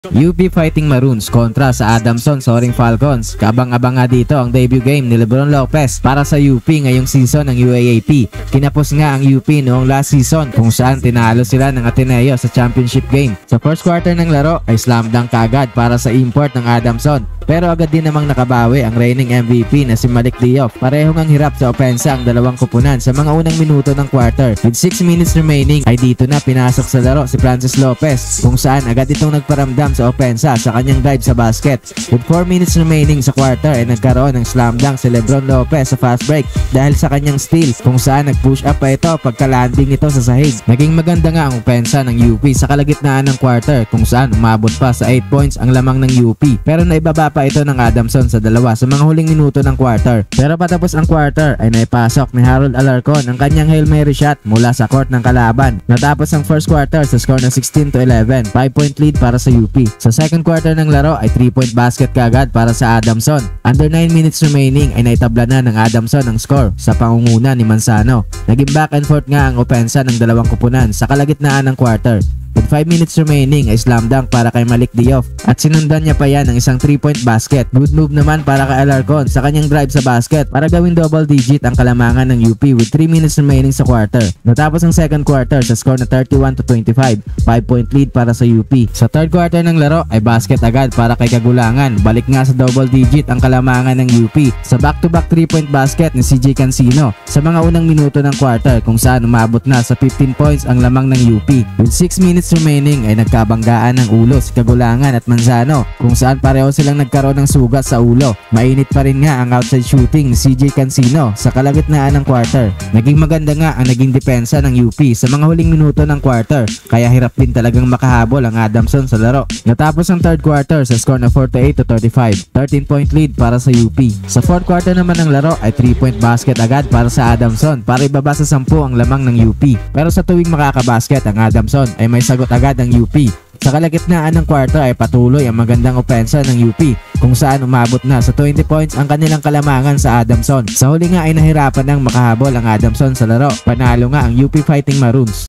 UP Fighting Maroons kontra sa Adamson Soaring Falcons. Kabang-abang nga dito ang debut game ni Lebron Lopez para sa UP ngayong season ng UAAP. Kinapos nga ang UP noong last season kung saan tinalo sila ng Ateneo sa championship game. Sa first quarter ng laro ay slam dunk kagad para sa import ng Adamson. Pero agad din namang nakabawi ang reigning MVP na si Malik Diouf. Parehong ang hirap sa opensa ang dalawang kupunan sa mga unang minuto ng quarter. With 6 minutes remaining ay dito na pinasok sa laro si Francis Lopez kung saan agad itong nagparamdam sa opensa sa kanyang drive sa basket. With 4 minutes remaining sa quarter ay nagkaroon ng slam dunk si Lebron Lopez sa fast break dahil sa kanyang steal kung saan nag-push up pa ito pagka-landing nito sa sahig. Naging maganda nga ang opensa ng UP sa kalagitnaan ng quarter kung saan umabot pa sa 8 points ang lamang ng UP pero naibaba pa ito ng Adamson sa dalawa sa mga huling minuto ng quarter. Pero patapos ang quarter ay naipasok ni Harold Alarcon ang kanyang Hail Mary shot mula sa court ng kalaban. Natapos ang first quarter sa score ng 16-11, 5-point lead para sa UP. Sa second quarter ng laro ay 3-point basket kagad para sa Adamson. Under 9 minutes remaining ay naitabla na ng Adamson ang score sa pangunguna ni Manzano. Naging back and forth nga ang opensa ng dalawang kupunan sa kalagitnaan ng quarter. With 5 minutes remaining ay slam dunk para kay Malik Diouf at sinundan niya pa yan ng isang 3-point basket. Good move naman para kay Alarcon sa kanyang drive sa basket para gawing double digit ang kalamangan ng UP with 3 minutes remaining sa quarter. Natapos ang second quarter sa score na 31-25, 5-point lead para sa UP. Sa third quarter ng laro ay basket agad para kay Kagulangan. Balik nga sa double digit ang kalamangan ng UP sa back-to-back 3-point basket ni CJ Cancino sa mga unang minuto ng quarter kung saan umabot na sa 15 points ang lamang ng UP. With 6 minutes remaining ay nagkabanggaan ng ulo si Kagulangan at Manzano kung saan pareho silang nagkaroon ng sugat sa ulo. Mainit pa rin nga ang outside shooting ni CJ Cancino sa kalagitnaan ng quarter. Naging maganda nga ang naging depensa ng UP sa mga huling minuto ng quarter kaya hirap din talagang makahabol ang Adamson sa laro. Natapos ang third quarter sa score na 48-35, 13-point lead para sa UP. Sa fourth quarter naman ng laro ay 3-point basket agad para sa Adamson para ibaba sa 10 ang lamang ng UP. Pero sa tuwing makakabasket ang Adamson ay may sagot agad ang UP. Sa kalagitnaan ng quarter ay patuloy ang magandang opensa ng UP kung saan umabot na sa 20 points ang kanilang kalamangan sa Adamson. Sa huli nga ay nahirapan ng makahabol ang Adamson sa laro. Panalo nga ang UP Fighting Maroons.